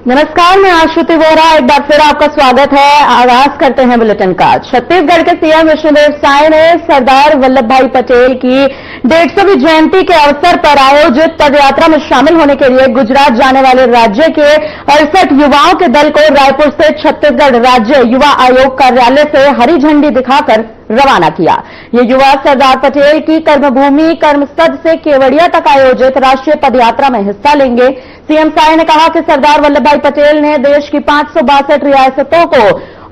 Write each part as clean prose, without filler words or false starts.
नमस्कार, मैं आश्रुति वोरा एक बार फिर आपका स्वागत है। आगाज करते हैं बुलेटिन का। छत्तीसगढ़ के सीएम विष्णुदेव साय ने सरदार वल्लभ भाई पटेल की 150वीं जयंती के अवसर पर आयोजित पदयात्रा में शामिल होने के लिए गुजरात जाने वाले राज्य के 68 युवाओं के दल को रायपुर से छत्तीसगढ़ राज्य युवा आयोग कार्यालय से हरी झंडी दिखाकर रवाना किया। ये युवा सरदार पटेल की कर्मभूमि कर्मसद से केवड़िया तक आयोजित राष्ट्रीय पदयात्रा में हिस्सा लेंगे। सीएम साय ने कहा कि सरदार वल्लभ भाई पटेल ने देश की 562 रियासतों को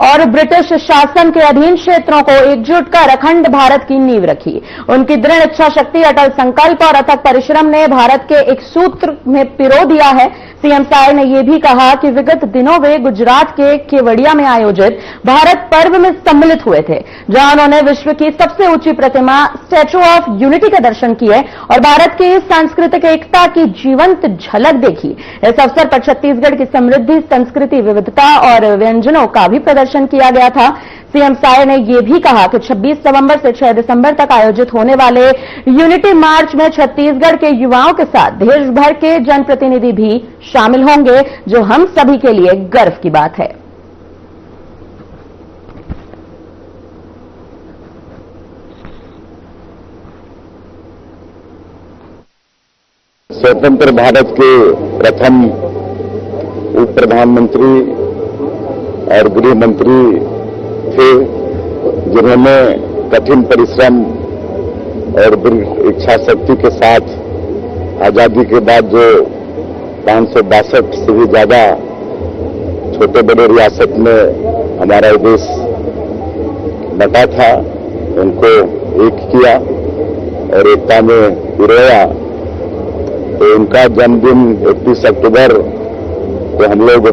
और ब्रिटिश शासन के अधीन क्षेत्रों को एकजुट कर अखंड भारत की नींव रखी। उनकी दृढ़ इच्छा शक्ति, अटल संकल्प और अथक परिश्रम ने भारत के एक सूत्र में पिरो दिया है। सीएम साय ने यह भी कहा कि विगत दिनों वे गुजरात के केवड़िया में आयोजित भारत पर्व में सम्मिलित हुए थे, जहां उन्होंने विश्व की सबसे ऊंची प्रतिमा स्टैच्यू ऑफ यूनिटी के दर्शन किए और भारत की सांस्कृतिक एकता की जीवंत झलक देखी। इस अवसर पर छत्तीसगढ़ की समृद्धि, संस्कृति, विविधता और व्यंजनों का भी प्रदर्शन किया गया था। सीएम साय ने यह भी कहा कि 26 नवंबर से 6 दिसंबर तक आयोजित होने वाले यूनिटी मार्च में छत्तीसगढ़ के युवाओं के साथ देश भर के जनप्रतिनिधि भी शामिल होंगे, जो हम सभी के लिए गर्व की बात है। स्वतंत्र भारत के प्रथम उप प्रधानमंत्री और गृह मंत्री थे, जिन्होंने कठिन परिश्रम और इच्छा शक्ति के साथ आजादी के बाद जो 562 से भी ज्यादा छोटे बड़े रियासत में हमारा देश बटा था, उनको एक किया और एकता में पिरोया। तो उनका जन्मदिन 31 अक्टूबर को हम लोग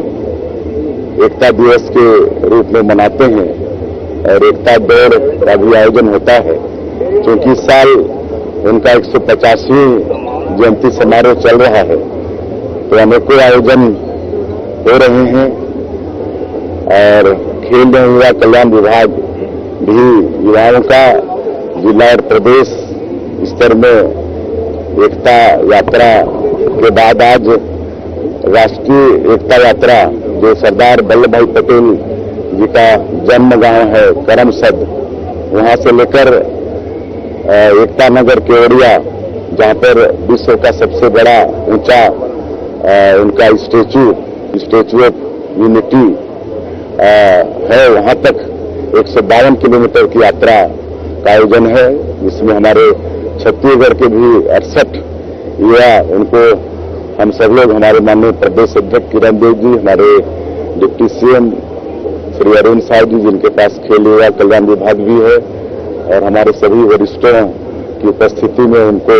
एकता दिवस के रूप में मनाते हैं और एकता दौड़ का भी आयोजन होता है, क्योंकि इस साल उनका 150वीं जयंती समारोह चल रहा है। तो अनेकों आयोजन हो रहे हैं और खेल एवं युवा कल्याण विभाग भी युवाओं का जिला और प्रदेश स्तर में एकता यात्रा के बाद आज राष्ट्रीय एकता यात्रा, जो सरदार वल्लभ भाई पटेल जी का जन्म गांव है करमसद, वहां से लेकर एकता नगर केवड़िया, जहां पर विश्व का सबसे बड़ा ऊंचा उनका स्टैच्यू ऑफ यूनिटी है, वहां तक 152 किलोमीटर की यात्रा का आयोजन है, जिसमें हमारे छत्तीसगढ़ के भी 68 युवा, उनको हम सब लोग, हमारे माननीय प्रदेश अध्यक्ष किरण देव जी, हमारे डिप्टी सीएम श्री अरुण साहब जी, जिनके पास खेल युवा कल्याण विभाग भी है, और हमारे सभी वरिष्ठों की उपस्थिति में उनको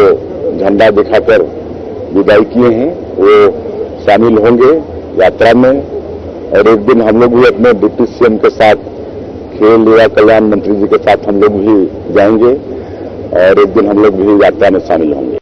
झंडा दिखाकर विदाई किए हैं। वो शामिल होंगे यात्रा में और एक दिन हम लोग भी अपने डिप्टी सीएम के साथ, खेल युवा कल्याण मंत्री जी के साथ हम लोग भी जाएंगे और एक दिन हम लोग भी यात्रा में शामिल होंगे।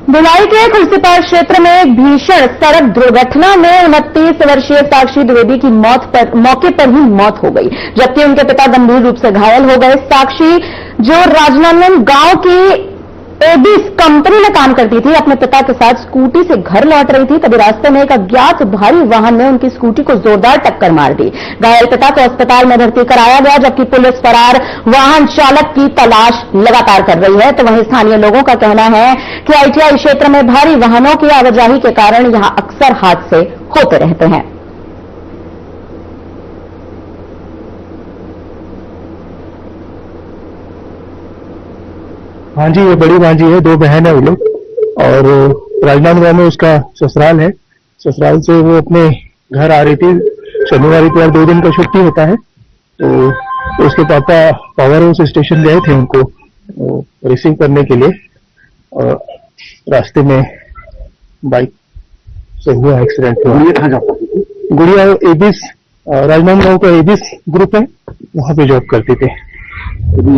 भिलाई के खुर्सीपार क्षेत्र में एक भीषण सड़क दुर्घटना में 29 वर्षीय साक्षी द्विवेदी की मौके पर ही मौत हो गई, जबकि उनके पिता गंभीर रूप से घायल हो गए। साक्षी, जो राजनंदन गांव की एबीस कंपनी में काम करती थी, अपने पिता के साथ स्कूटी से घर लौट रही थी, तभी रास्ते में एक अज्ञात भारी वाहन ने उनकी स्कूटी को जोरदार टक्कर मार दी। घायल पिता को अस्पताल में भर्ती कराया गया, जबकि पुलिस फरार वाहन चालक की तलाश लगातार कर रही है। तो वहीं स्थानीय लोगों का कहना है कि आईटीआई क्षेत्र में भारी वाहनों की आवाजाही के कारण यहां अक्सर हादसे होते रहते हैं। हाँ जी, ये बड़ी भांजी है, 2 बहन है वो लोग, और राजनांदगांव में उसका ससुराल है। ससुराल से वो अपने घर आ रही थी, शनिवार इतवार 2 दिन का छुट्टी होता है, तो उसके पापा पावर हाउस स्टेशन गए थे उनको रिसीव करने के लिए, और रास्ते में बाइक से हुआ एक्सीडेंट हुआ। गुड़िया कहाँ जाता थी? गुड़िया एबीस, राजनांदगांव का एबीस ग्रुप है, वहां पे जॉब करते थे।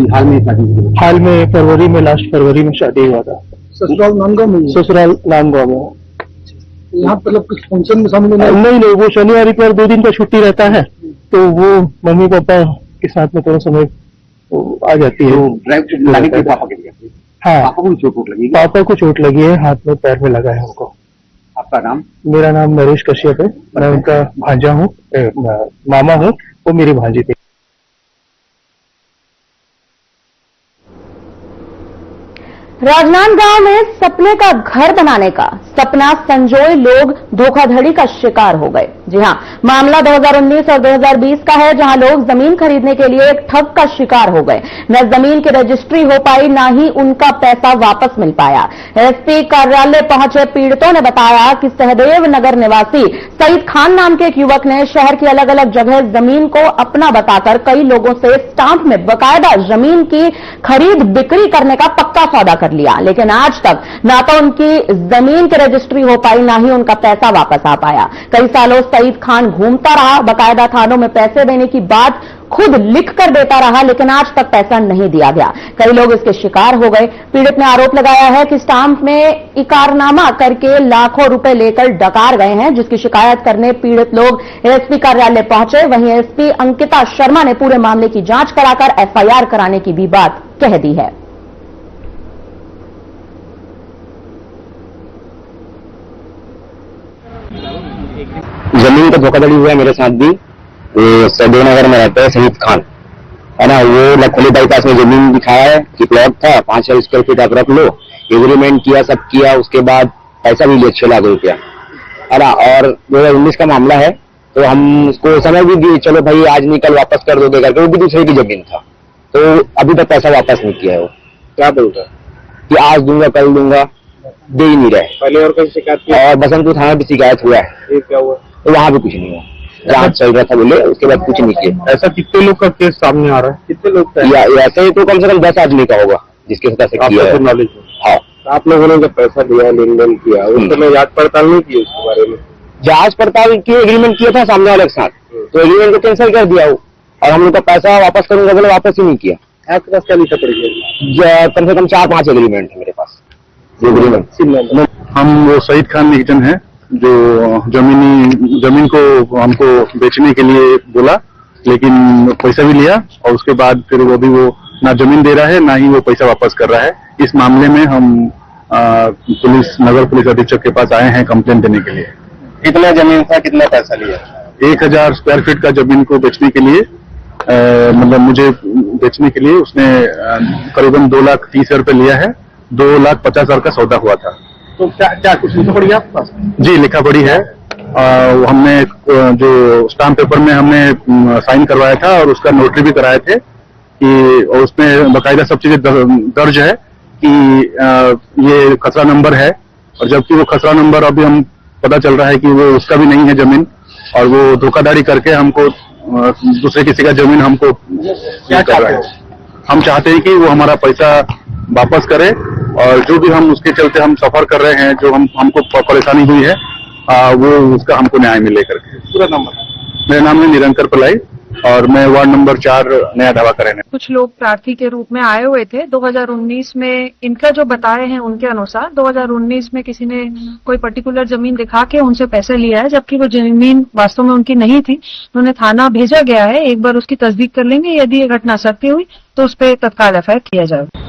हाल में शादी हुई? हाल में फरवरी में, लास्ट फरवरी में शादी हुआ था। ससुराल नांदगांव में? ससुराल नांदगांव में। यहाँ मतलब कुछ फंक्शन में शामिल नहीं, वो शनिवार इतवार 2 दिन का छुट्टी रहता है, तो वो मम्मी पापा के साथ में थोड़ा समय तो आ जाती है। ड्राइव लाने के पापा के लिए? हाँ, पापा को चोट लगी? पापा को चोट लगी है, हाथ में पैर में लगा है उनको। आपका नाम? मेरा नाम नरेश कश्यप है, मैं उनका भांजा हूँ, मामा हूँ, वो मेरी भांजी थी। राजनांदगांव में सपने का घर बनाने का सपना संजोए लोग धोखाधड़ी का शिकार हो गए। जी हां, मामला 2019 और 2020 का है, जहां लोग जमीन खरीदने के लिए एक ठग का शिकार हो गए। न जमीन की रजिस्ट्री हो पाई, न ही उनका पैसा वापस मिल पाया। एसपी कार्यालय पहुंचे पीड़ितों ने बताया कि सहदेव नगर निवासी सईद खान नाम के एक युवक ने शहर की अलग अलग जगह जमीन को अपना बताकर कई लोगों से स्टाम्प में बकायदा जमीन की खरीद बिक्री करने का पक्का सौदा कर लिया, लेकिन आज तक ना तो उनकी जमीन की रजिस्ट्री हो पाई, ना ही उनका पैसा वापस आ पाया। कई सालों सईद खान घूमता रहा, बकायदा थानों में पैसे देने की बात खुद लिख कर देता रहा, लेकिन आज तक पैसा नहीं दिया गया। कई लोग इसके शिकार हो गए। पीड़ित ने आरोप लगाया है कि स्टाम्प में इकारनामा करके लाखों रुपए लेकर डकार गए हैं, जिसकी शिकायत करने पीड़ित लोग एसपी कार्यालय पहुंचे। वहीं एसपी अंकिता शर्मा ने पूरे मामले की जांच कराकर एफआईआर कराने की भी बात कह दी है। जमीन का धोखाधड़ी हुआ है मेरे साथ भी। सहदेव नगर में रहता है सईद खान, है ना, वो लखोली बाईपास में जमीन दिखाया है कि प्लॉट था 5,000 स्क्वायर फीट आप रख लो, एग्रीमेंट किया, सब किया, उसके बाद पैसा भी लिया 6 लाख रुपया, है ना। और 2019 का मामला है, तो हम उसको समय भी दिए, चलो भाई आज निकल वापस कर दो करके, वो भी दूसरे की जमीन था, तो अभी तक पैसा वापस नहीं किया है। वो क्या बोलता कि आज दूंगा कल दूंगा, दे ही नहीं रहे। पहले और कहीं शिकायत की? और बसंतपुर थाना भी शिकायत हुआ है। क्या हुआ? तो वहाँ भी कुछ नहीं हुआ, जांच चल रहा था बोले, उसके बाद कुछ नहीं किया। ऐसा कितने लोग का केस सामने आ रहा है? कितने लोग का? ऐसे ही तो कम से कम 10 आदमी का होगा जिसके साथ ऐसे किया है। हाँ, आप लोगों ने जब पैसा दिया, लेन देन किया, उस समय जांच पड़ताल नहीं की उसके बारे में? जांच पड़ताल की, एग्रीमेंट किया था सामने वाले के साथ, तो एग्रीमेंट को कैंसिल कर दिया वो, और हम लोग का पैसा वापस करूंगा बोले, वापस ही नहीं किया। आपके पास क्या लिखा पड़ेगा? कम से कम 4-5 एग्रीमेंट है मेरे पास। एग्रीमेंट हम वो सईद खान एक जन है जो जमीन को हमको बेचने के लिए बोला, लेकिन पैसा भी लिया, और उसके बाद फिर वो ना जमीन दे रहा है, ना ही वो पैसा वापस कर रहा है। इस मामले में हम नगर पुलिस अधीक्षक के पास आए हैं कंप्लेंट देने के लिए। कितना जमीन था, कितना पैसा लिया? 1000 स्क्वायर फीट का जमीन को बेचने के लिए, मतलब मुझे बेचने के लिए उसने करीबन 2,30,000 रुपये लिया है। 2,50,000 का सौदा हुआ था। तो क्या कुछ लिखा पड़ी आपके पास? जी, लिखा पड़ी है। हमने जो स्टाम्प पेपर में हमने साइन करवाया था, और उसका नोटरी भी कराए थे कि, और उसमें बकायदा सब चीजें दर्ज है कि ये खसरा नंबर है, और जबकि वो खसरा नंबर अभी हम पता चल रहा है कि वो उसका भी नहीं है जमीन, और वो धोखाधड़ी करके हमको दूसरे किसी का जमीन हमको क्या कर रहा है। हम चाहते हैं कि वो हमारा पैसा वापस करे, और जो भी हम उसके चलते हम सफर कर रहे हैं, जो हमको परेशानी हुई है, वो उसका हमको न्याय मिले करके। पूरा नंबर? मेरा नाम है निरंकर पलाई, और मैं वार्ड नंबर 4 नया ढाबा का रहने। कुछ लोग प्रार्थी के रूप में आए हुए थे 2019 में। इनका जो बता रहे हैं उनके अनुसार 2019 में किसी ने कोई पर्टिकुलर जमीन दिखा के उनसे पैसे लिया है, जबकि वो जमीन वास्तव में उनकी नहीं थी। उन्हें थाना भेजा गया है, एक बार उसकी तस्दीक कर लेंगे। यदि ये घटना सत्य हुई तो उस पर तत्काल एफआईआर किया जाएगा।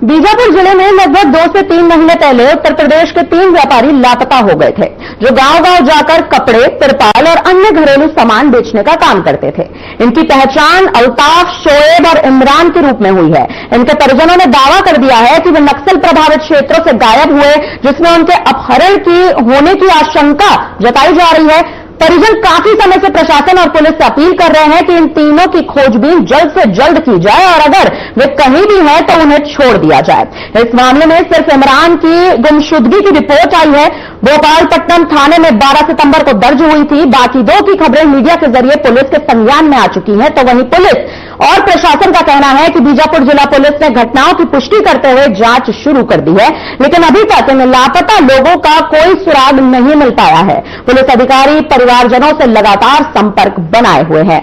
बीजापुर जिले में लगभग 2 से 3 महीने पहले उत्तर प्रदेश के 3 व्यापारी लापता हो गए थे, जो गांव-गांव जाकर कपड़े, तिरपाल और अन्य घरेलू सामान बेचने का काम करते थे। इनकी पहचान अल्ताफ, शोएब और इमरान के रूप में हुई है। इनके परिजनों ने दावा कर दिया है कि वे नक्सल प्रभावित क्षेत्रों से गायब हुए, जिसमें उनके अपहरण की होने की आशंका जताई जा रही है। परिजन काफी समय से प्रशासन और पुलिस से अपील कर रहे हैं कि इन तीनों की खोजबीन जल्द से जल्द की जाए, और अगर वे कहीं भी हैं तो उन्हें छोड़ दिया जाए। इस मामले में सिर्फ इमरान की गुमशुदगी की रिपोर्ट आई है। भोपालपट्टनम थाने में 12 सितंबर को दर्ज हुई थी। बाकी 2 की खबरें मीडिया के जरिए पुलिस के संज्ञान में आ चुकी हैं, तो वहीं पुलिस और प्रशासन का कहना है कि बीजापुर जिला पुलिस ने घटनाओं की पुष्टि करते हुए जांच शुरू कर दी है, लेकिन अभी तक इन लापता लोगों का कोई सुराग नहीं मिल पाया है। पुलिस अधिकारी परिवारजनों से लगातार संपर्क बनाए हुए हैं।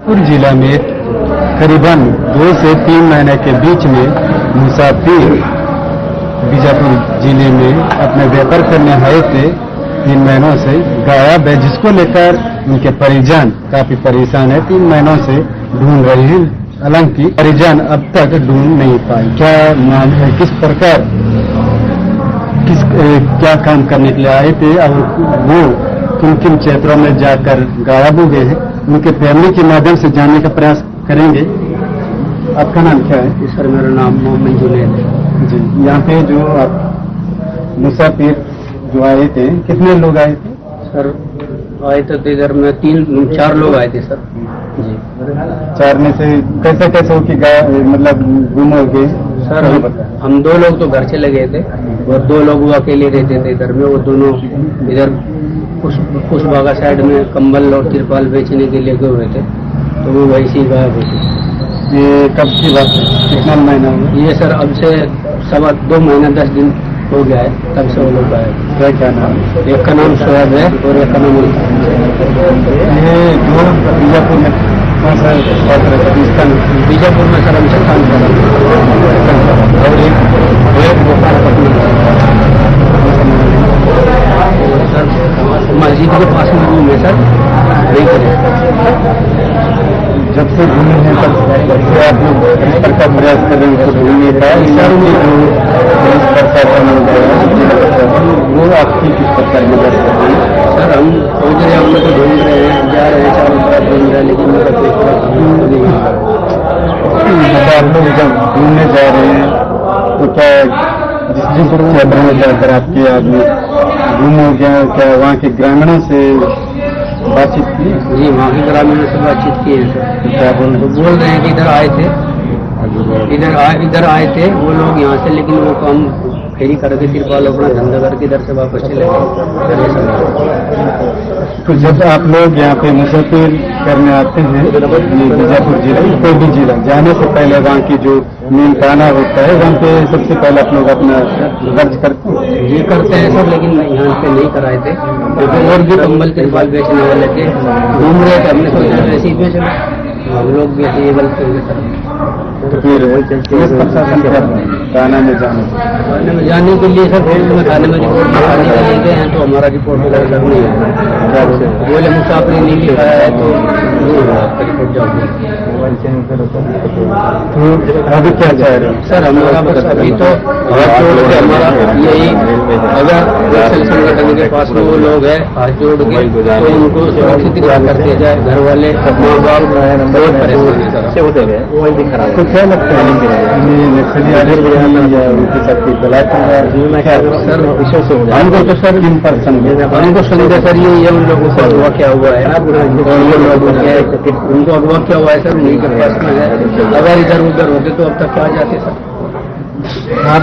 बीजापुर जिला में करीबन 2 से 3 महीने के बीच में मुसाफिर बीजापुर जिले में अपने व्यापार करने आए थे। 3 महीनों से गायब है, जिसको लेकर उनके परिजन काफी परेशान है। 3 महीनों से ढूंढ रहे हैं, हालांकि परिजन अब तक ढूंढ नहीं पाए। क्या नाम है, किस प्रकार क्या काम करने के लिए आए थे और वो किन किन क्षेत्रों में जाकर गायब हो गए हैं, उनके फैमिली के माध्यम से जानने का प्रयास करेंगे। आपका नाम क्या है? सर मेरा नाम मोहम्मद जुनैद है। जी, यहाँ पे जो आप मुसाफिर जो आए थे, कितने लोग आए थे? सर आए थे तो इधर में 3-4 लोग आए थे सर जी। 4 में से कैसे कैसे हो कि मतलब गुम हो गए? सर हम 2 लोग तो घर चले गए थे और 2 लोग वो अकेले रहते थे इधर में। वो दोनों इधर कुछ बागा साइड में कंबल और तिरपाल बेचने के लिए गए हुए थे, तो वो वैसे ही गायब हो गए। ये कब की बात है, कितना महीना हुआ? ये सर अब से 2 महीना 10 दिन हो गया है, तब से वो लोग गायब। क्या नाम है? एक का नाम शोएब है और एक का नाम ये जो बीजापुर में कौन सा पाकिस्तान? बीजापुर में सर हम चट्टान और एक सर मस्जिद के पास में रूम है सर। जब से घूमे हैं तब से आप लोग इस प्रकार प्रयास कर रहे हैं तो घूमने का वो आपकी किस प्रकार मदद कर रही है? सर हम सोच रहे हैं, हम लोग को ढूंढ रहे हैं, जा रहे हैं, चारों तरफ ढूंढ रहे हैं, लेकिन मेरा कोई नहीं है। आप लोग जब घूमने जा रहे हैं तो क्या जिस क्षेत्र में जाकर आपके आदमी गुम हो गया, क्या वहाँ के ग्रामीणों से बातचीत की? जी वहाँ के ग्रामीणों से बातचीत की है सर। क्या बोल रहे हैं कि इधर आए थे, इधर आए थे वो लोग यहाँ से, लेकिन वो काम फेरी करके तिरपाल अपना धंधा करके इधर से वापस चले गए। तो जब आप लोग यहाँ पे मुसाफिर करने आते हैं बीजापुर जिला, कोई भी जिला जाने से पहले वहाँ की जो मेन थाना होता है वहाँ पे सबसे पहले आप लोग अपना दर्ज करते हैं? ये करते हैं सर, लेकिन यहाँ पे नहीं कराए थे क्योंकि और भी कंबल तिरपाल बेचने वाले थे, घूम रहे थे। हमने सोचा ऐसे ही बेच हम लोग भी ऐसे ये गलत हो गए सर। तो फिर पुलिस प्रशासन क्या थाना में जाने के लिए सर थाने में रिपोर्ट ले गए हैं, तो हमारा रिपोर्ट वगैरह सब नहीं है। बोले मुसाफिर नहीं लिखाया है तो नहीं होगा आपका रिपोर्ट जाओगे। तो अभी क्या चाह रहे हो? सर हमारा बस अभी तो हाथ जोड़ के हमारा यही, अगर नक्सल संगठन के पास में वो लोग है हाथ जोड़ के तो उनको सुरक्षित कर दिया जाए। घर वाले माँ बाप बहुत परेशान है सर। तो क्या लगता है ये नक्सली या उनके साथ कोई गलत सर हमको तो सर इन पर्सन हमको संदेह सर ये उन लोगों को अगवा क्या हुआ है, उनको अगवा क्या हुआ है सर, उन्हीं के पास में है। अगर इधर उधर होते तो अब तक क्या जाते सर। आप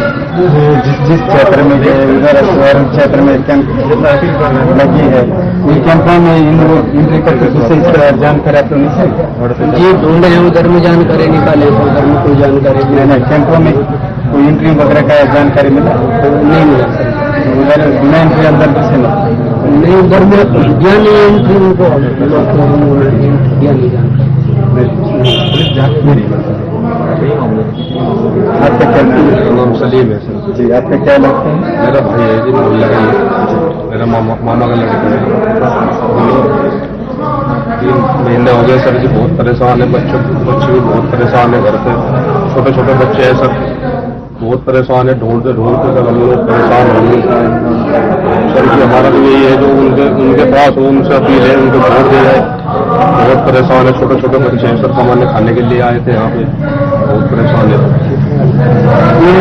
जिस क्षेत्र में गए उधर शहर क्षेत्र में कैंप लगी है, उन कैंपों में एंट्री करके दूसरे इसका जानकारी आप नहीं है? जी ढूंढे हैं, उधर में जानकारी निकाले तो उधर में कोई जानकारी नहीं। कैंपों में कोई एंट्री वगैरह का जानकारी मिला? नहीं मिला सर। उधर बिना एंट्री अंदर कैसे नहीं, उधर में दिया नहीं एंट्री उनको, दिया नहीं जानकारी। आपका क्या नाम है? नाम सलीम है सर। जी, आपका क्या लगता है? मेरा भाई है जी, मोहल्ला का ही। मेरा मामा का लड़का है। 3 महीने हो गए सर जी, बहुत परेशान है। बच्चे भी बहुत परेशान है, घर पे छोटे छोटे बच्चे हैं सर, बहुत परेशान है। ढूंढते सर हम लोग परेशान हो गए सर जी। हमारा तो यही है जो उनके पास हो उनसे अपील है, उनको छोड़ दिया जाए। बहुत परेशान है, छोटे छोटे बच्चे हैं सर, कमाने खाने के लिए आए थे यहाँ पे, बहुत परेशान है। ये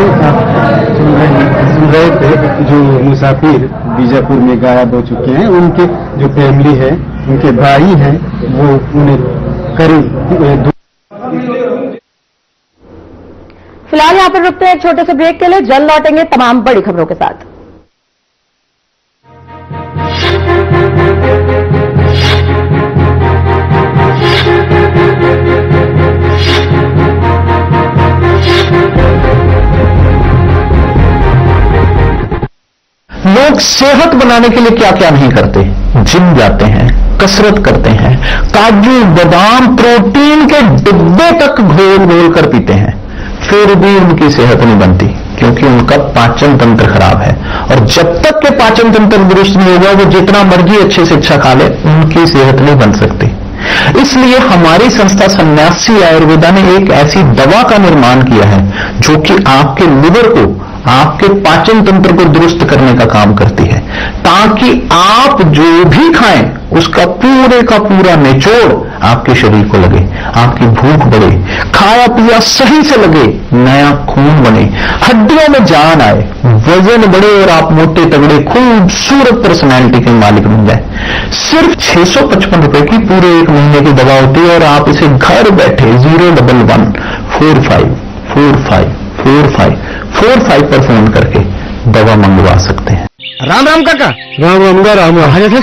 सुन रहे थे जो मुसाफिर बीजापुर में गायब हो चुके हैं, उनके जो फैमिली है, उनके भाई हैं, वो उन्हें करीब फिलहाल यहां पर रुकते हैं एक छोटे से ब्रेक के लिए, जल्द लौटेंगे तमाम बड़ी खबरों के साथ। लोग सेहत बनाने के लिए क्या क्या नहीं करते, जिम जाते हैं, कसरत करते हैं, काजू बादाम प्रोटीन के डिब्बे तक घोल घोल कर पीते हैं, फिर भी उनकी सेहत नहीं बनती क्योंकि उनका पाचन तंत्र खराब है। और जब तक के पाचन तंत्र दुरुस्त नहीं होगा, वो जितना मर्जी अच्छे से अच्छा खा ले, उनकी सेहत नहीं बन सकती। इसलिए हमारी संस्था सन्यासी आयुर्वेदा ने एक ऐसी दवा का निर्माण किया है जो कि आपके लिवर को, आपके पाचन तंत्र को दुरुस्त करने का काम करती है, ताकि आप जो भी खाएं उसका पूरे का पूरा निचोड़ आपके शरीर को लगे, आपकी भूख बढ़े, खाया पिया सही से लगे, नया खून बने, हड्डियों में जान आए, वजन बढ़े और आप मोटे तगड़े खूबसूरत पर्सनैलिटी के मालिक बन जाए। सिर्फ 655 रुपए की पूरे एक महीने की दवा होती है और आप इसे घर बैठे 01145454545 पर फोन करके दवा मंगवा सकते हैं। राम राम काका। राम राम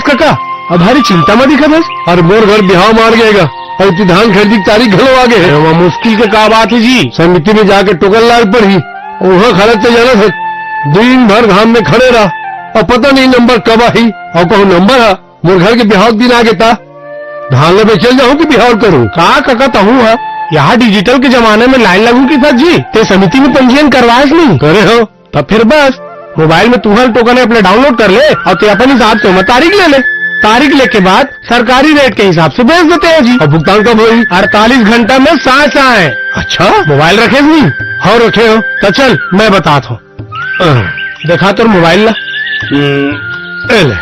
काका, अब भारी चिंता में दिखा बस, और मोर घर बिहाव मार गएगा और इतनी धान खरीदी की तारीख घलो आगे है। वहाँ मुश्किल के का बात है जी, समिति में जाके टोकन लाग पड़ी, वहाँ खड़े तो जाना था, दिन भर घाम में खड़े रहा और पता नहीं नंबर कब आई और कहूँ नंबर है, मोर घर के बिहाव दिन आगे था, धान ले चल जाऊँ कि बिहाव करूँ का काका तहूँ है। यहाँ डिजिटल के जमाने में लाइन लगू की सर जी, ते समिति में पंजीयन करवाए नहीं करे हो, तब फिर बस मोबाइल में तुहर टोकन अपने डाउनलोड कर ले और ते अपन हिसाब से मैं तारीख ले ले, तारीख लेके बाद सरकारी रेट के हिसाब से बेच देते हैं जी। और भुगतान कब होगी? 48 घंटा में साथ आए। अच्छा, मोबाइल रखे नहीं? हाँ रखे हो, तो चल मैं बताता हूँ, देखा तो मोबाइल ला, ले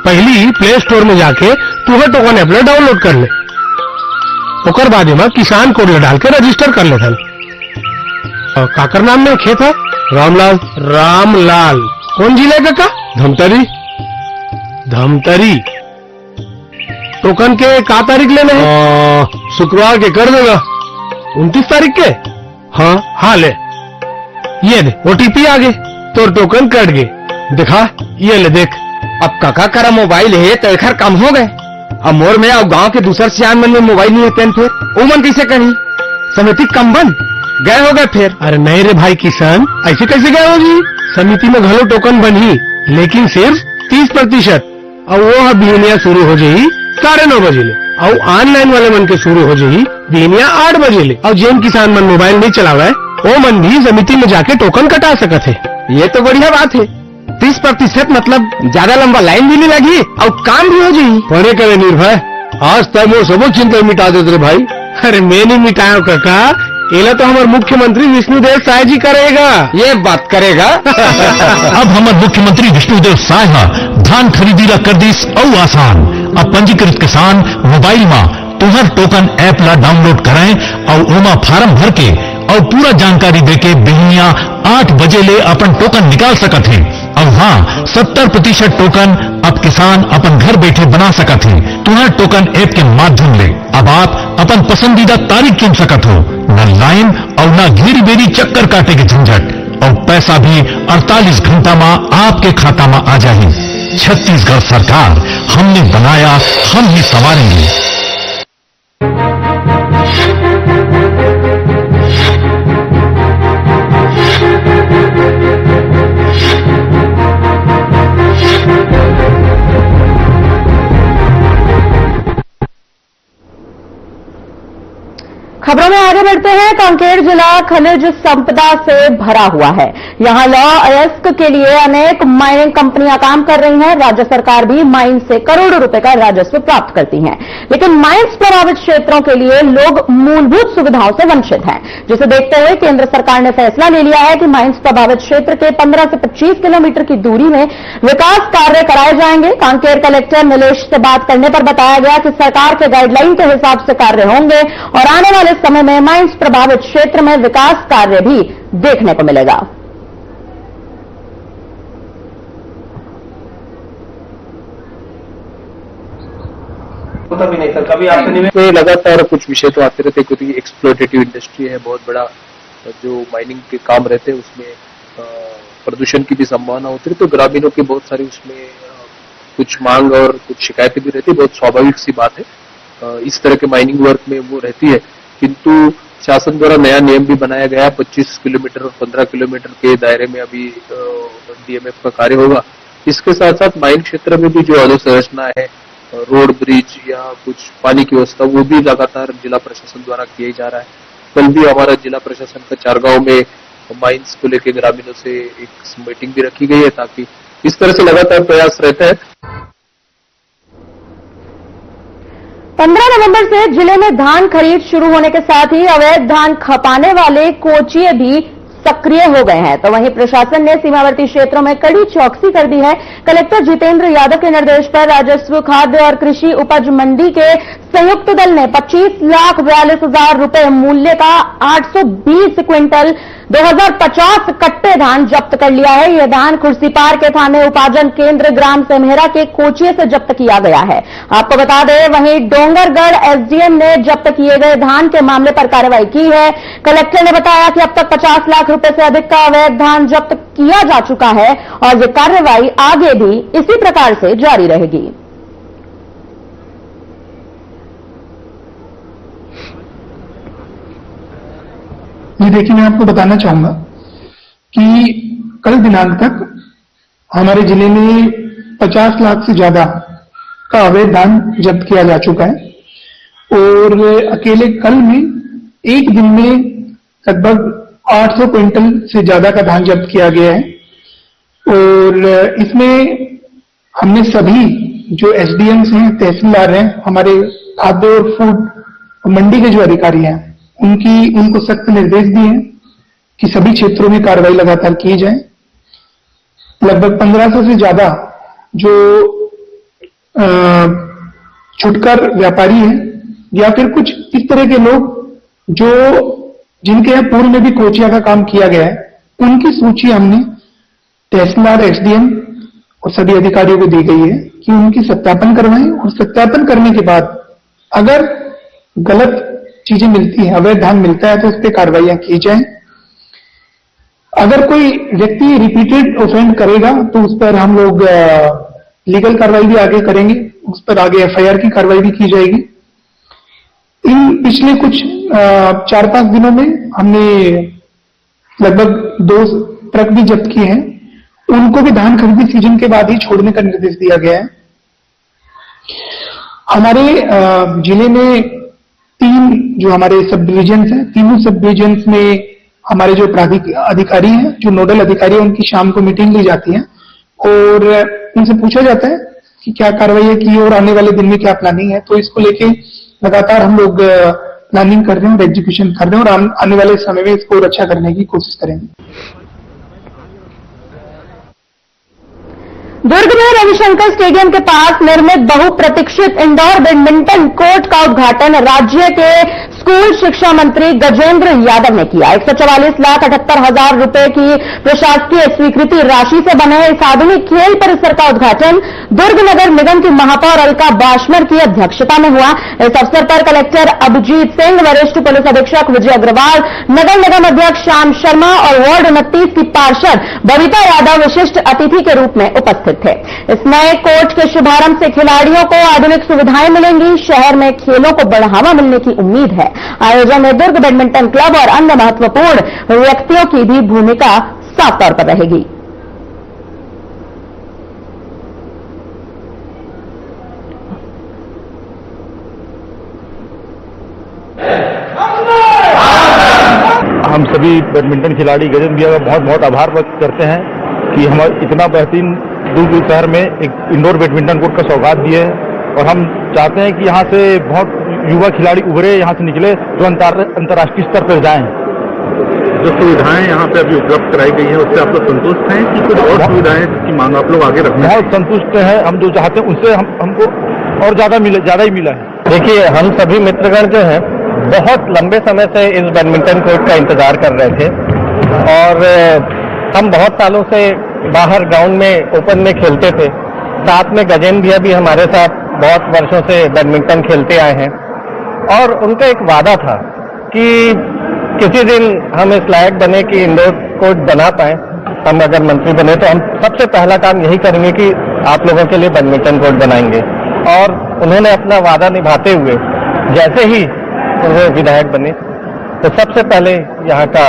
पहली प्ले स्टोर में जाके तुहर टोकन अपने डाउनलोड कर ले, ओकर बाद में किसान कोड डाल के रजिस्टर कर लेता। काकर नाम में खेत है रामलाल। कौन जिले का? धमतरी। टोकन के का तारीख लेने हैं? शुक्रवार के कर देगा, 29 तारीख के। हाँ ले, ये दे OTP आ गए, तो टोकन कट गए, दिखा ये ले देख। अब काका करा मोबाइल है तो एक काम हो गए, अब मोर में और गांव के दूसर सियान मन में मोबाइल नहीं है, फिर वो मन कैसे करी? समिति कम बन गए हो गए फिर? अरे नहीं रे भाई किसान, ऐसे कैसे गए होगी? समिति में घलो टोकन बनी, लेकिन सिर्फ 30%, और वो बिहनिया शुरू हो जाई 9:30 बजे ले, और ऑनलाइन वाले मन के शुरू हो जाई बिहनिया 8 बजे ले। और जिन किसान मन मोबाइल नहीं चलावे वो मन भी समिति में जाके टोकन कटा सकत है। ये तो बढ़िया बात है, 30% मतलब ज्यादा लंबा लाइन भी नहीं लगी और काम भी हो जाये। पढ़े करे निर्भय, आज तक वो सब चिंता मिटा देते भाई। अरे मैं नहीं मिटाया काका, एला तो हमारे मुख्यमंत्री विष्णुदेव साय जी करेगा। ये बात करेगा। अब हमारे मुख्यमंत्री विष्णुदेव साय धान खरीदी ला कर दी और आसान। अब पंजीकृत किसान मोबाइल में तुहर टोकन ऐप ला डाउनलोड कराएं और ओमा फार्म भर के और पूरा जानकारी देके बिहनिया 8 बजे ले अपन टोकन निकाल सकत है। और हाँ, 70% टोकन अब किसान अपन घर बैठे बना सकत है तुहर टोकन ऐप के माध्यम ले। अब आप अपन पसंदीदा तारीख चुन सकत हो, न लाइन और न घेरी बेरी चक्कर काटे के झंझट, और पैसा भी 48 घंटा में आपके खाता में आ जाए। छत्तीसगढ़ सरकार, हमने बनाया, हम ही संवारेंगे। खबरों में आगे बढ़ते हैं। कांकेर जिला खनिज संपदा से भरा हुआ है। यहां लॉ अयस्क के लिए अनेक माइनिंग कंपनियां काम कर रही हैं। राज्य सरकार भी माइन से करोड़ों रुपए का राजस्व प्राप्त करती है, लेकिन माइंस प्रभावित क्षेत्रों के लिए लोग मूलभूत सुविधाओं से वंचित हैं, जिसे देखते हुए केंद्र सरकार ने फैसला ले लिया है कि माइंस प्रभावित क्षेत्र के 15 से 25 किलोमीटर की दूरी में विकास कार्य कराए जाएंगे। कांकेर कलेक्टर नीलेश से बात करने पर बताया गया कि सरकार के गाइडलाइन के हिसाब से कार्य होंगे और आने वाले समय में माइंस प्रभावित क्षेत्र में विकास कार्य भी देखने को मिलेगा। होता भी नहीं सर, कभी आपसे नहीं। तो लगातार कुछ विषय तो आते रहते, क्योंकि एक्सप्लोटेटिव इंडस्ट्री है, बहुत बड़ा जो माइनिंग के काम रहते हैं उसमें प्रदूषण की भी संभावना होती है, तो ग्रामीणों की बहुत सारी उसमें कुछ मांग और कुछ शिकायतें भी रहती है, बहुत स्वाभाविक सी बात है। इस तरह के माइनिंग वर्क में वो रहती है, किंतु शासन द्वारा नया नियम भी बनाया गया, 25 किलोमीटर और 15 किलोमीटर के दायरे में अभी डीएमएफ का कार्य होगा। इसके साथ साथ माइन क्षेत्र में भी जो अधोसंरचना है, रोड, ब्रिज या कुछ पानी की व्यवस्था, वो भी लगातार जिला प्रशासन द्वारा किया जा रहा है। कल भी हमारा जिला प्रशासन का चारगांव में माइंस को लेकर ग्रामीणों से एक मीटिंग भी रखी गई है, ताकि इस तरह से लगातार प्रयास रहता है। 15 नवंबर से जिले में धान खरीद शुरू होने के साथ ही अवैध धान खपाने वाले कोचिए भी सक्रिय हो गए हैं। तो वहीं प्रशासन ने सीमावर्ती क्षेत्रों में कड़ी चौकसी कर दी है। कलेक्टर जितेंद्र यादव के निर्देश पर राजस्व, खाद्य और कृषि उपज मंडी के संयुक्त दल ने 25,42,000 रुपए मूल्य का 820 क्विंटल 2050 कट्टे धान जब्त कर लिया है। यह धान खुर्सीपार के थाने उपार्जन केंद्र ग्राम सेमहेरा के कोचिए से जब्त किया गया है। आपको बता दें, वहीं डोंगरगढ़ एसडीएम ने जब्त किए गए धान के मामले पर कार्रवाई की है। कलेक्टर ने बताया कि अब तक 50 लाख रुपए से अधिक का अवैध धान जब्त किया जा चुका है और ये कार्रवाई आगे भी इसी प्रकार से जारी रहेगी। ये देखिए, मैं आपको बताना चाहूंगा कि कल दिनांक तक हमारे जिले में 50 लाख से ज्यादा का अवैध धान जब्त किया जा चुका है और अकेले कल में एक दिन में लगभग 800 क्विंटल से ज्यादा का धान जब्त किया गया है। और इसमें हमने सभी जो एसडीएम्स हैं, तहसीलदार हैं, हमारे खाद्य और फूड मंडी के जो अधिकारी हैं, उनको सख्त निर्देश दिए हैं कि सभी क्षेत्रों में कार्रवाई लगातार की जाए। लगभग 1500 से ज्यादा जो छुटकर व्यापारी हैं या फिर कुछ इस तरह के लोग जो जिनके यहाँ पूर्व में भी कोचिया का काम किया गया है, उनकी सूची हमने तहसीलदार, एसडीएम और सभी अधिकारियों को दी गई है कि उनकी सत्यापन करवाएं और सत्यापन करने के बाद अगर गलत चीजें मिलती हैं, अवैध धान मिलता है, तो उस पर कार्रवाइयां की जाएं। अगर कोई व्यक्ति रिपीटेड ऑफेंड करेगा तो उस पर हम लोग लीगल कार्रवाई भी आगे करेंगे, उस पर आगे एफआईआर की कार्रवाई भी की जाएगी। इन पिछले कुछ 4-5 दिनों में हमने लगभग 2 ट्रक भी जब्त किए हैं। उनको भी धान खरीदी सीजन के बाद ही छोड़ने का निर्देश दिया गया है। हमारे जिले में 3 जो हमारे सब डिविजन्स हैं, तीनों सब डिविजन्स में हमारे जो अधिकारी हैं, जो नोडल अधिकारी हैं, उनकी शाम को मीटिंग ली जाती है और उनसे पूछा जाता है कि क्या कार्रवाई की और आने वाले दिन में क्या प्लानिंग है। तो इसको लेके लगातार हम लोग प्लानिंग कर रहे हैं और एग्जीक्यूशन कर रहे हैं और आने वाले समय में इसको रक्षा करने की कोशिश करेंगे। दुर्ग में रविशंकर स्टेडियम के पास निर्मित बहुप्रतीक्षित इंडोर बैडमिंटन कोर्ट का उद्घाटन राज्य के स्कूल शिक्षा मंत्री गजेंद्र यादव ने किया। 144,78,000 रुपए की प्रशासकीय स्वीकृति राशि से बने इस आधुनिक खेल परिसर का उद्घाटन दुर्ग नगर निगम की महापौर अलका बाशमर की अध्यक्षता में हुआ। इस अवसर पर कलेक्टर अभिजीत सिंह, वरिष्ठ पुलिस अधीक्षक विजय अग्रवाल, नगर निगम अध्यक्ष श्याम शर्मा और वार्ड 29 की पार्षद बबीता यादव विशिष्ट अतिथि के रूप में उपस्थित थे। इस नए कोर्ट के शुभारंभ से खिलाड़ियों को आधुनिक सुविधाएं मिलेंगी। शहर में खेलों को बढ़ावा मिलने की उम्मीद है। आयोजन में दुर्ग बैडमिंटन क्लब और अन्य महत्वपूर्ण व्यक्तियों की भी भूमिका साफ तौर पर रहेगी। हम सभी बैडमिंटन खिलाड़ी गजेंद्र भैया का बहुत बहुत आभार व्यक्त करते हैं कि हम इतना बेहतरीन दुर्ग शहर में एक इंडोर बैडमिंटन कोर्ट का सौगात दिए और हम चाहते हैं कि यहाँ से बहुत युवा खिलाड़ी उभरे, यहाँ से निकले जो अंतर्राष्ट्रीय स्तर पर जाएं। जो सुविधाएं यहाँ पे अभी उपलब्ध कराई गई है उससे आप लोग संतुष्ट हैं कि कुछ और सुविधाएं की मांग आप लोग आगे रखते हैं? बहुत संतुष्ट हैं। हम जो चाहते हैं उनसे हमको और ज्यादा ही मिला है। देखिए, हम सभी मित्रगण जो हैं बहुत लंबे समय से इस बैडमिंटन कोर्ट का इंतजार कर रहे थे और हम बहुत सालों से बाहर ग्राउंड में ओपन में खेलते थे। साथ में गजेंद्र भैया भी हमारे साथ बहुत वर्षों से बैडमिंटन खेलते आए हैं और उनका एक वादा था कि किसी दिन हम इस लायक बने कि इंडोर कोर्ट बना पाए। हम अगर मंत्री बने तो हम सबसे पहला काम यही करेंगे कि आप लोगों के लिए बैडमिंटन कोर्ट बनाएंगे। और उन्होंने अपना वादा निभाते हुए जैसे ही वो विधायक बने तो सबसे पहले यहाँ का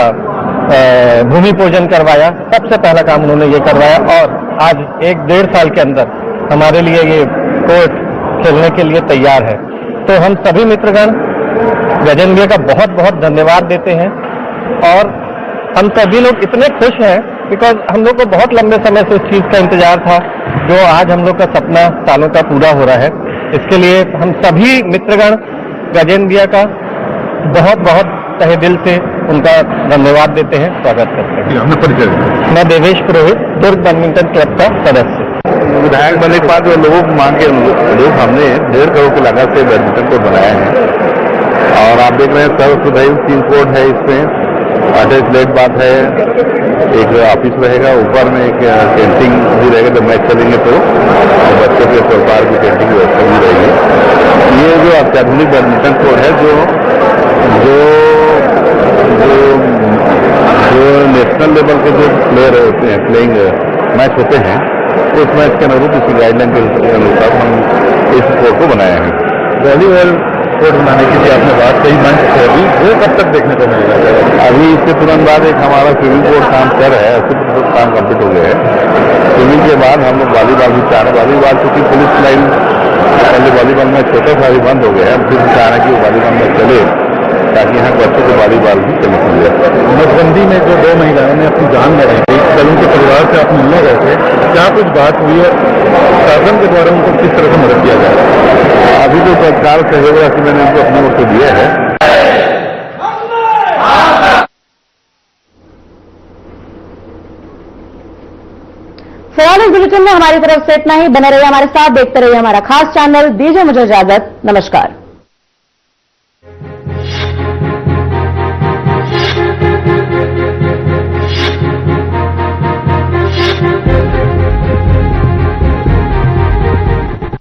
भूमि पूजन करवाया। सबसे पहला काम उन्होंने ये करवाया और आज 1-1.5 साल के अंदर हमारे लिए ये कोर्ट खेलने के लिए तैयार है। तो हम सभी मित्रगण गजेंद्र भैया का बहुत बहुत धन्यवाद देते हैं और हम सभी लोग इतने खुश हैं बिकॉज हम लोग को बहुत लंबे समय से उस चीज का इंतजार था जो आज हम लोग का सपना सालों का पूरा हो रहा है। इसके लिए हम सभी मित्रगण गजेंद्र भैया का बहुत बहुत तहे दिल से उनका धन्यवाद देते हैं, स्वागत करते हैं। मैं देवेश पुरोहित, दुर्ग बैडमिंटन क्लब का सदस्य। विधायक बनने के बाद जो लोगों की मांग के अनुरूप हमने 1.5 करोड़ की लागत से बैडमिंटन कोर्ट बनाया है और आप देख रहे हैं सर्वसुधाई 3 कोर्ट है, इसमें अटैच लेट बात है, एक ऑफिस रहेगा, ऊपर में एक कैंटीन भी रहेगा जब मैच चलेंगे तो, और बच्चों के सरकार की कैंटीन की व्यवस्था भी रहेगी। ये जो अत्याधुनिक बैडमिंटन कोर्ट है जो जो जो जो नेशनल लेवल के जो प्लेयर होते हैं, प्लेइंग मैच होते हैं, उस मैच के अनुरूप इसी गाइडलाइन के अनुसार हम इस कोर्ट को बनाया है। वॉलीबॉल कोर्ट बनाने के लिए आपने बात कही मंच से, अभी वो कब तक देखने को मिलेगा? अभी इसके तुरंत बाद एक हमारा स्विमिंग कोर्ट काम कर रहा है, 80% काम कंप्लीट हो गया है। स्विमिंग के बाद हम लोग वॉलीबॉल भी चाह रहे हैं। वॉलीबॉल क्योंकि पुलिस लाइन पहले वॉलीबॉल में छोटा सा भी बंद हो गया है, हम फिर चाह रहे हैं कि वॉलीबॉल में चले ताकि यहाँ बच्चों को वॉलीबॉल भी खेलने को मिले। नोटबंदी में जो 2 महिलाओं ने अपनी जान लगाई थी, कल उनके परिवार से आप मिलने गए थे, क्या कुछ बात हुई है? शासन के द्वारा उनको किस तरह से मदद किया जाए? अभी तो सरकार सहयोग राशि मैंने उनको अपनी ओर से दिया है। फिलहाल इस बुलेटिन में हमारी तरफ से इतना ही। बने रहिए हमारे साथ, देखते रहिए हमारा खास चैनल। दीजिए मुझे इजाजत, नमस्कार।